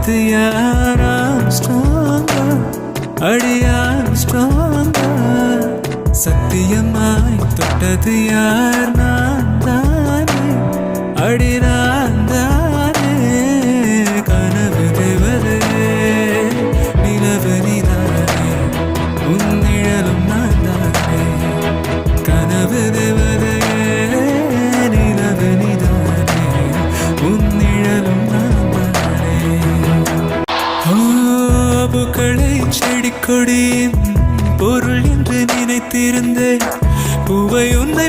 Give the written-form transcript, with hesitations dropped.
தொட்டது யாரா ஸ்ட்ராங்கா அடியா ஸ்ட்ராங்கா சத்தியமாய் தொட்டது யார் நான் தானே அடி நான் தானே கனவு தேவதே நிலவு நீதானே உன் நிழலும் நான் தானே கனவு தேவதே நிலவு நீதானே உன் நிழலும் நான் தானே பூக்களை செடி கொடியும் பொருள் என்று நினைத்திருந்தேன் பூவை உன்னை